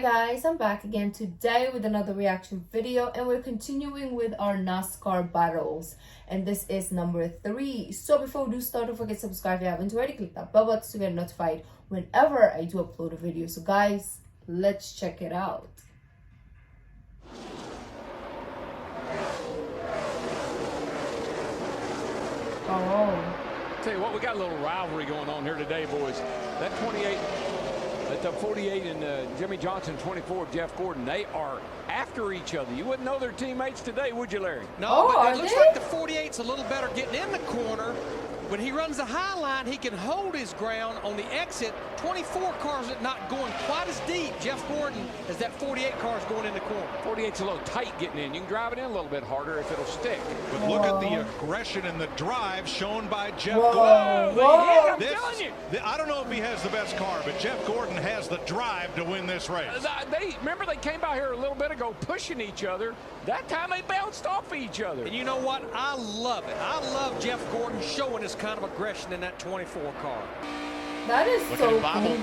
Hi guys, I'm back again today with another reaction video, and we're continuing with our NASCAR battles, and this is number 3. So before we do start, don't forget to subscribe if you haven't already. Click that bell button to get notified whenever I do upload a video. So guys, let's check it out. Oh, Tell you what, we got a little rivalry going on here today, boys. That 28, that 48 and Jimmy Johnson, 24, Jeff Gordon, they are after each other. You wouldn't know they're teammates today, would you, Larry? No, but it looks like the 48's a little better getting in the corner. When he runs the high line, he can hold his ground on the exit. 24 cars are not going quite as deep, Jeff Gordon, as that 48 car is going in the corner. 48's a little tight getting in. You can drive it in a little bit harder if it'll stick. But look at the aggression and the drive shown by Jeff Whoa. Gordon. I'm telling you. I don't know if he has the best car, but Jeff Gordon has the drive to win this race. Remember they came out here a little bit ago pushing each other. That time they bounced off each other. And you know what? I love it. I love Jeff Gordon showing this kind of aggression in that 24 car. that is Look so at it, Bob. cool.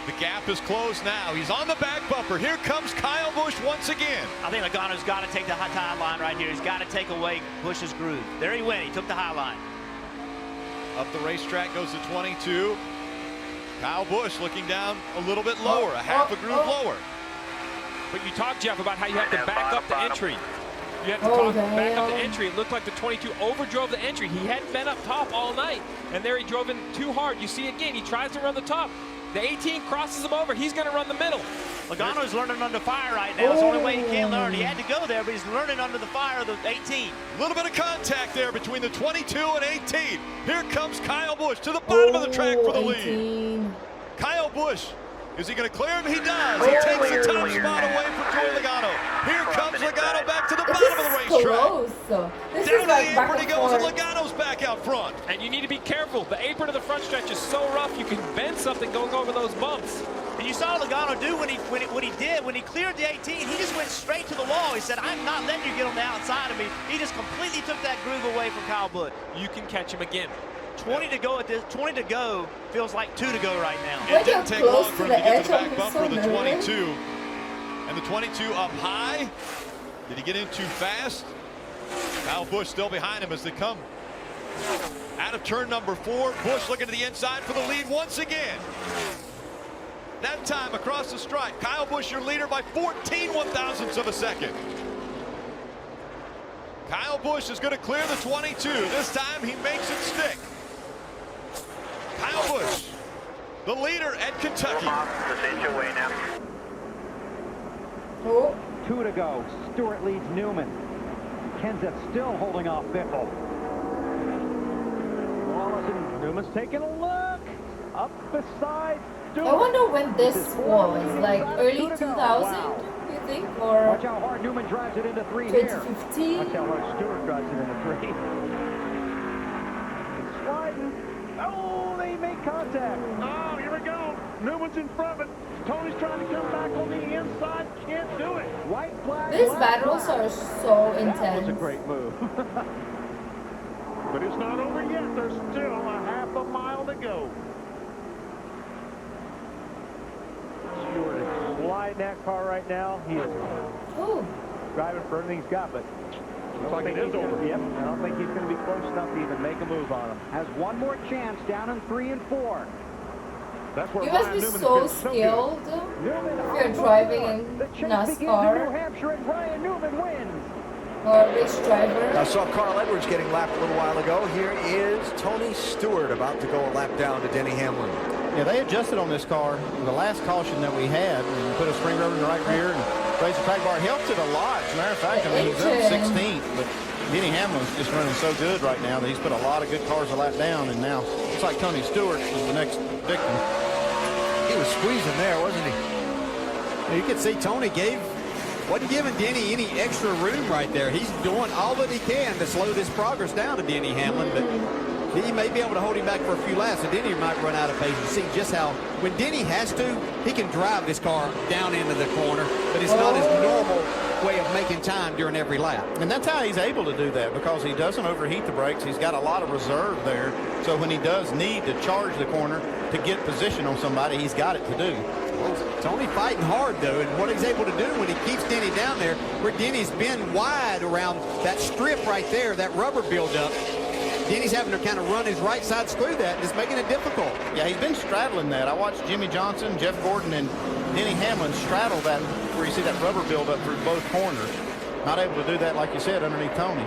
The gap is closed now. He's on the back bumper. Here comes Kyle Busch once again. I think Logano's got to take the high line right here. He's got to take away Busch's groove. There he went. He took the high line. Up the racetrack goes the 22. Kyle Busch looking down a little bit lower, a half a groove lower. But you talked, Jeff, about how you have to back up the entry. You have to back up the entry. It looked like the 22 overdrove the entry. He hadn't been up top all night, and there he drove in too hard. You see again, he tries to run the top. The 18 crosses him over. He's going to run the middle. Logano's learning under fire right now. It's the only way he can learn. He had to go there, but he's learning under the fire of the 18. A little bit of contact there between the 22 and 18. Here comes Kyle Busch to the bottom of the track for the lead. Kyle Busch, is he going to clear him? He does. He takes the top spot away from Joey Logano. Here comes Logano back to the bottom of the racetrack. This Down is to like the back apron he and goes, and forth. Logano's back out front. And you need to be careful. The apron of the front stretch is so rough, you can bend something going over those bumps. And you saw Logano do when he cleared the 18, he just went straight to the wall. He said, I'm not letting you get on the outside of me. He just completely took that groove away from Kyle Busch. You can catch him again. 20 to go at this. 20 to go feels like 2 to go right now. It didn't take long for him to get to the back bumper of the 22. And the 22 up high. Did he get in too fast? Kyle Busch still behind him as they come out of turn number 4. Busch looking to the inside for the lead once again. That time across the stripe. Kyle Busch, your leader by 14 one-thousandths of a second. Kyle Busch is going to clear the 22. This time he makes it stick. Kyle Busch, the leader at Kentucky. Oh. 2 to go. Stewart leads Newman. Kenseth still holding off Biffle. Wallace and Newman's taking a look. Up beside Stewart. I wonder when this was, like early 2000, you think, or Watch how hard Newman drives it into 3 here. 2015? Watch how hard Stewart drives it into 3. It's sliding. Oh, they make contact. Oh, here we go. Newman's in front of it. Tony's trying to come back on the inside. Can't do it. White flag. These battles are so intense. That was a great move. But it's not over yet. There's still a half a mile to go. Stewart is sliding that car right now. He is driving for everything he's got, but looks like it is over. Yep, I don't think he's going to be close enough to even make a move on him. Has one more chance down in 3 and 4. That's where You must be so skilled if you're driving in NASCAR New Hampshire, and Brian Newman wins. or race driver. I saw Carl Edwards getting lapped a little while ago. Here is Tony Stewart about to go a lap down to Denny Hamlin. Yeah, they adjusted on this car. The last caution that we had, and put a spring rubber in the right rear and raised the track bar, helped it a lot. As a matter of fact, I mean, he's up 16th, but Denny Hamlin's just running so good right now that he's put a lot of good cars a lap down, and now it's like Tony Stewart is the next victim. He was squeezing there, wasn't he? You could see Tony wasn't giving Denny any extra room right there. He's doing all that he can to slow this progress down to Denny Hamlin, but he may be able to hold him back for a few laps, and Denny might run out of pace. You see just how, when Denny has to, he can drive this car down into the corner, but it's not his normal way of making time during every lap. And that's how he's able to do that, because he doesn't overheat the brakes. He's got a lot of reserve there. So when he does need to charge the corner to get position on somebody, he's got it to do. Tony fighting hard, though, and what he's able to do when he keeps Denny down there, where Denny's been wide around that strip right there, that rubber buildup. Denny's having to kind of run his right side through that, and it's making it difficult. Yeah, he's been straddling that. I watched Jimmy Johnson, Jeff Gordon, and Denny Hamlin straddle that where you see that rubber buildup through both corners. Not able to do that, like you said, underneath Tony.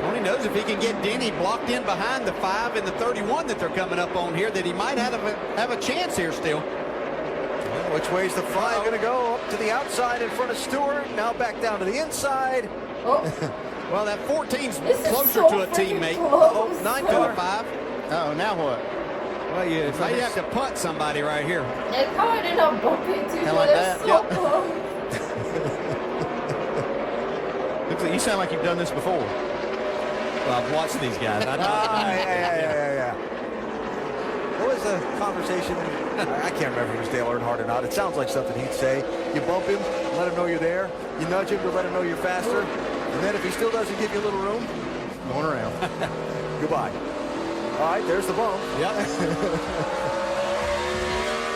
Tony knows if he can get Denny blocked in behind the 5 and the 31 that they're coming up on here, that he might have a chance here still. Well, which way's the 5 going to go? Up to the outside in front of Stewart. Now back down to the inside. Oh. Well, that 14's closer so to a teammate. Uh-oh, 9 to a 5. Oh, now what? Well, you have to punt somebody right here. And how I did not bump into each Like other that? so Yep. close. Looks like you sound like you've done this before. Well, I've watched these guys. Yeah. What was the conversation? I can't remember if it was Dale Earnhardt or not. It sounds like something he'd say. You bump him, let him know you're there. You nudge him to let him know you're faster. And then if he still doesn't give you a little room, Going around. goodbye. All right, there's the bump. Yep.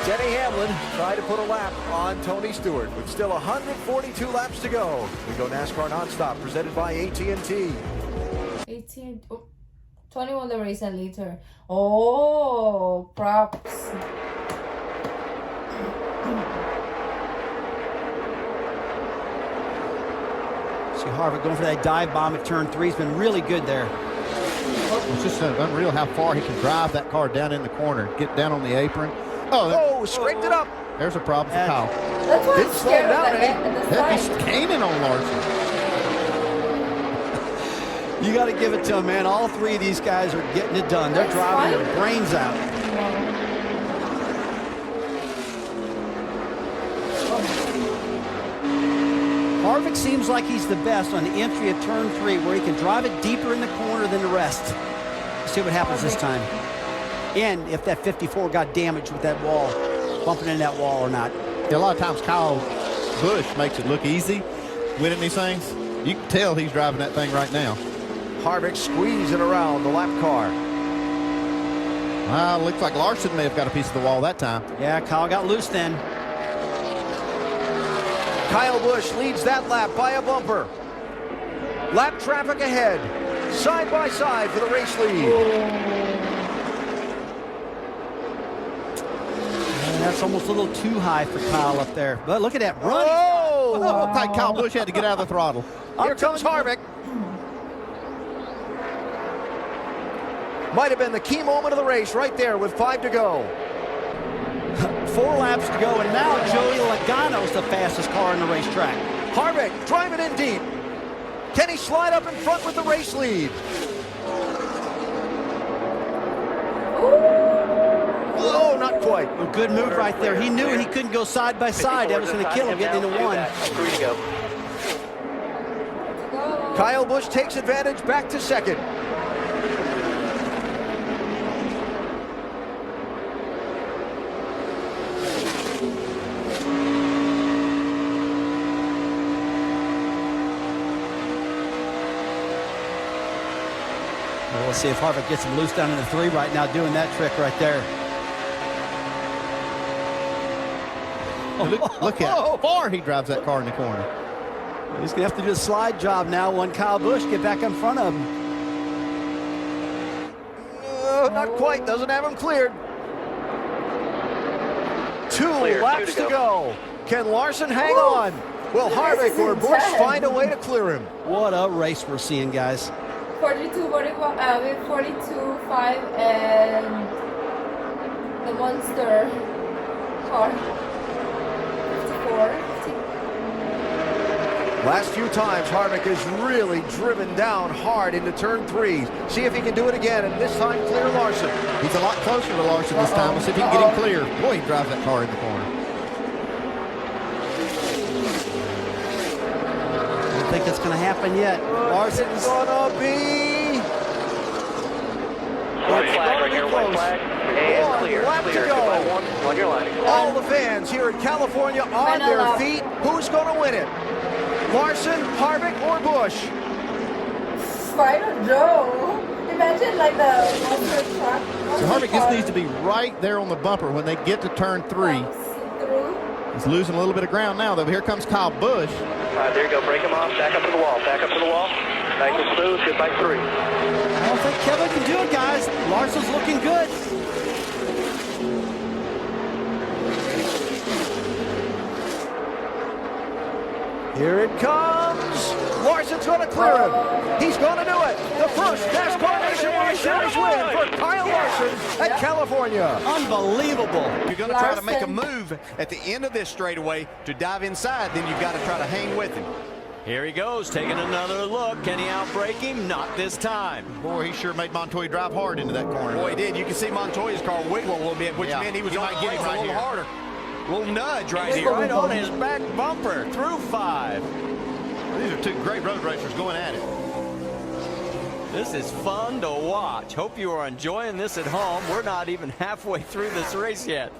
Denny Hamlin tried to put a lap on Tony Stewart, with still 142 laps to go. We go NASCAR Nonstop, presented by AT&T. 18. Oh, 21 the race and later. Oh, props. See Harvick going for that dive bomb at turn 3. He's been really good there. It's just unreal how far he can drive that car down in the corner, get down on the apron. Oh, scraped it up. There's a problem for Kyle. That's why I'm Didn't slow scared down of the any. end of the He's side. caning on Larson. You got to give it to him, man. All 3 of these guys are getting it done. They're That's driving fine. their brains out. Harvick seems like he's the best on the entry of turn 3, where he can drive it deeper in the corner than the rest. See what happens this time. And if that 54 got damaged with that wall, bumping in that wall or not. Yeah, a lot of times Kyle Busch makes it look easy winning these things. You can tell he's driving that thing right now. Harvick squeezing around the lap car. Well, looks like Larson may have got a piece of the wall that time. Yeah, Kyle got loose then. Kyle Busch leads that lap by a bumper. Lap traffic ahead. Side by side for the race lead. And that's almost a little too high for Kyle up there. But look at that run. Oh, looked like Kyle Busch had to get out of the throttle. Here comes Harvick. Might have been the key moment of the race right there with 5 to go. 4 laps to go, and now Joey Logano's the fastest car on the racetrack. Harvick driving in deep. Can he slide up in front with the race lead? Oh, not quite. A good move right there. He knew he couldn't go side by side. That was going to kill him getting into 1. Kyle Busch takes advantage back to second. Well, let's see if Harvick gets him loose down in the 3 right now, doing that trick right there. Look at how far he drives that car in the corner. He's going to have to do a slide job now when Kyle Busch get back in front of him. Not quite. Doesn't have him cleared. 2 laps to go. Can Larson hang on? Will Harvick or Busch find a way to clear him? What a race we're seeing, guys. 42, 41, 42, 5, and the monster car. 54. Last few times, Harvick has really driven down hard into turn 3. See if he can do it again, and this time clear Larson. He's a lot closer to Larson this time. We'll see if he can get him clear. Boy, he drives that car in the corner. I don't think it's going to happen yet. Larson's gonna be... White flag right here, white flag. And clear, lap clear. to go. On your line. All the fans here in California on their feet. Who's going to win it? Larson, Harvick, or Busch? I don't know. Imagine like the monster truck. So Harvick just needs to be right there on the bumper when they get to turn 3. He's losing a little bit of ground now, though. Here comes Kyle Busch. All right, there you go. Break him off. Back up to the wall. Back up to the wall. Nice and smooth. Good by 3. I don't think Kevin can do it, guys. Larson's looking good. Here it comes. Larson's going to clear him. He's going to do it. The first NASCAR Nationwide Series win for Kyle Larson at California. Unbelievable. You're going to try to make a move at the end of this straightaway to dive inside, then you've got to try to hang with him. Here he goes, taking another look. Can he outbrake him? Not this time. Boy, he sure made Montoya drive hard into that corner. Boy, he did. You can see Montoya's car wiggle a little bit, which meant he was on the brakes a little harder. A little nudge right here. Right on his back bumper, through 5. These are two great road racers going at it. This is fun to watch. Hope you are enjoying this at home. We're not even halfway through this race yet.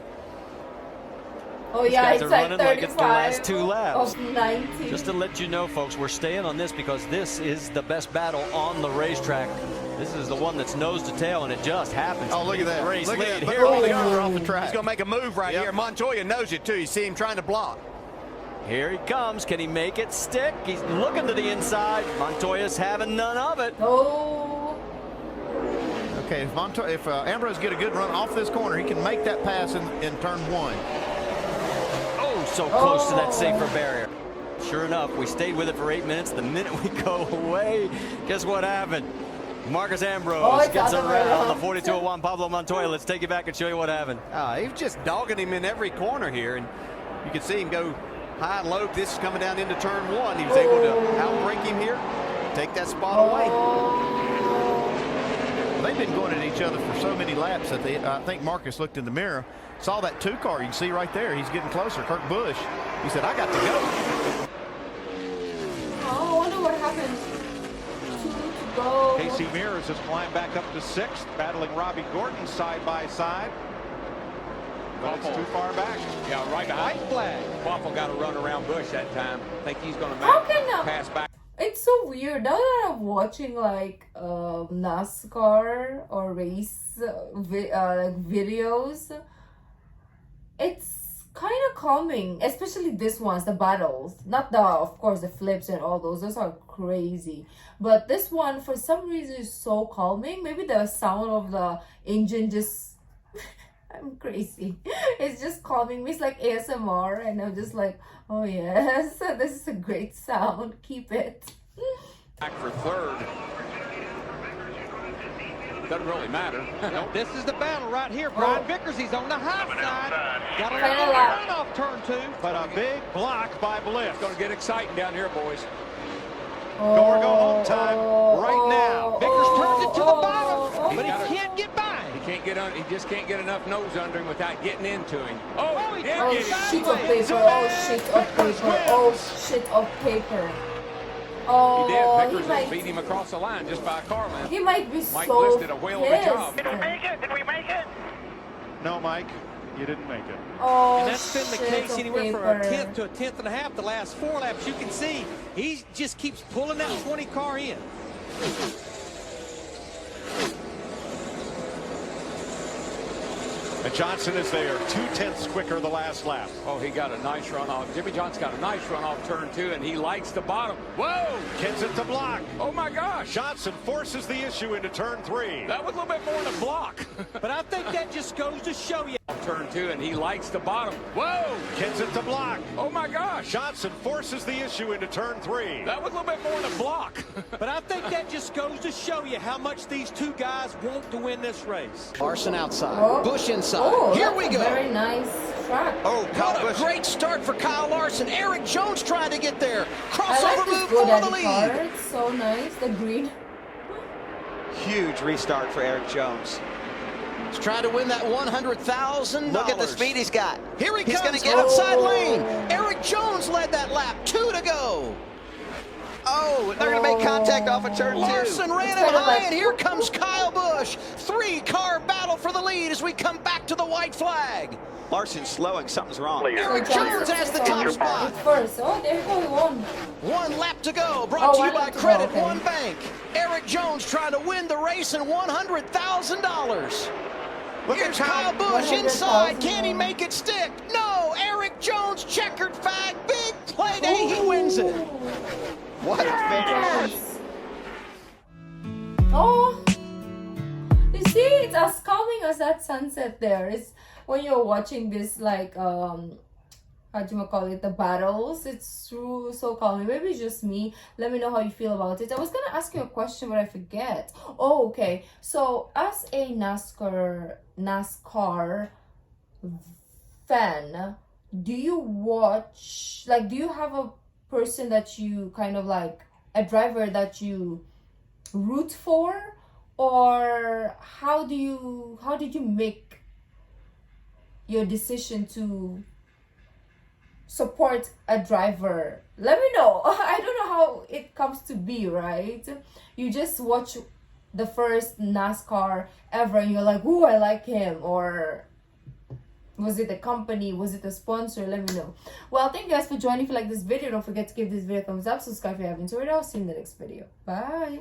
Oh yeah, These guys it's are like running 35 like it's the last 2 laps. of 90. Just to let you know, folks, we're staying on this because this is the best battle on the racetrack. This is the one that's nose to tail, and it just happens. Oh, look at that. Race Look lead. at that. Here we They're go. off the track. He's going to make a move right here. Montoya knows it, too. You see him trying to block. Here he comes. Can he make it stick? He's looking to the inside. Montoya's having none of it. Oh. Okay, if Ambrose get a good run off this corner, he can make that pass in turn 1. Oh, so close to that safer barrier. Sure enough, we stayed with it for 8 minutes. The minute we go away, guess what happened? Marcus Ambrose gets around the 4201 Pablo Montoya. Let's take you back and show you what happened. He was just dogging him in every corner here, and you can see him go high and low. This is coming down into turn 1. He was able to outbrake him here, take that spot away. They've been going at each other for so many laps that I think Marcus looked in the mirror, saw that 2 car. You can see right there, he's getting closer. Kurt Busch, he said, I got to go. Oh, I wonder what happened. 2 to go. Casey Mears has climbed back up to 6th, battling Robbie Gordon side by side. But it's too far back. Yeah, right behind. White flag. Waffle got to run around Bush that time. I think he's going to pass back. It's so weird now that I'm watching like NASCAR or race videos. It's kind of calming, especially this ones, the battles. Not the, of course, the flips and all those. Those are crazy. But this one, for some reason, is so calming. Maybe the sound of the engine just... I'm crazy. It's just calming me. It's like ASMR, and I'm just like, oh yes, this is a great sound. Keep it. Back for 3rd. Doesn't really matter. This is the battle right here. Brian Vickers, he's on the high side. Got a run off turn 2. But a big block by Bliss. It's going to get exciting down here, boys. Go or go home time right now. Vickers turns it to the bottom, but he gotta- can't get by. He just can't get enough nose under him without getting into him. Oh, he did Oh, get shit of paper. Oh, shit of paper. Oh, shit of paper. Oh, He did. Vickers just beat him across the line just by a car length. He might be Mike so Bliss did a whale of a job. pissed. Did we make it? No, Mike, you didn't make it. Oh, And that's been the shit case of anywhere from paper. a 10th to a 10th and a half the last 4 laps. You can see he just keeps pulling that 20 car in. And Johnson is there, 2/10 quicker the last lap. Oh, he got a nice run off. Jimmy Johnson got a nice run off turn 2, and he likes the bottom. Whoa! Gets it to block. Oh my gosh! Johnson forces the issue into turn 3. That was a little bit more than a block. But I think that just goes to show you. Turn 2, and he likes the bottom. Whoa! Gets it to block. Oh my gosh! Johnson forces the issue into turn 3. That was a little bit more than a block. But I think that just goes to show you how much these 2 guys want to win this race. Larson outside. Oh. Busch inside. Oh, Here that's we a go. Very nice track. Oh, what a great start for Kyle Larson. Eric Jones trying to get there. I Crossover like this move for the GoDaddy lead. car. It's so nice. The green. Huge restart for Eric Jones. He's trying to win that $100,000. Look at the speed he's got. Here he He's comes, gonna get outside him. lane. Eric Jones led that lap. 2 to go. Oh, they're going to make contact off of turn 2. Larson ran It's him kind of high, like- and here comes Kyle Busch. 3-car battle for the lead as we come back to the white flag. Larson's slowing. Something's wrong. Eric Jones has the top spot. First. Oh, there you go. He won. 1 lap to go. Brought to you one by lap to go, Credit okay. One Bank. Eric Jones trying to win the race and $100,000. Here's Kyle Busch inside. Can he make it stick? No. Eric Jones, checkered flag, big play day, he wins it. What a finish. Oh, you see, it's as calming as that sunset there. It's when you're watching this, like, how do you call it, the battles. It's so calming. Maybe it's just me. Let me know how you feel about it. I was gonna ask you a question, but I forget. Oh, okay. So as a NASCAR fan, do you watch, like, do you have a person that you kind of like, a driver that you root for, or how did you make your decision to support a driver? Let me know. I don't know how it comes to be, right? You just watch the first NASCAR ever and you're like, ooh, I like him, or was it a company? Was it a sponsor? Let me know. Well, thank you guys for joining. If you like this video, don't forget to give this video a thumbs up, subscribe if you haven't already. I'll see you in the next video. Bye.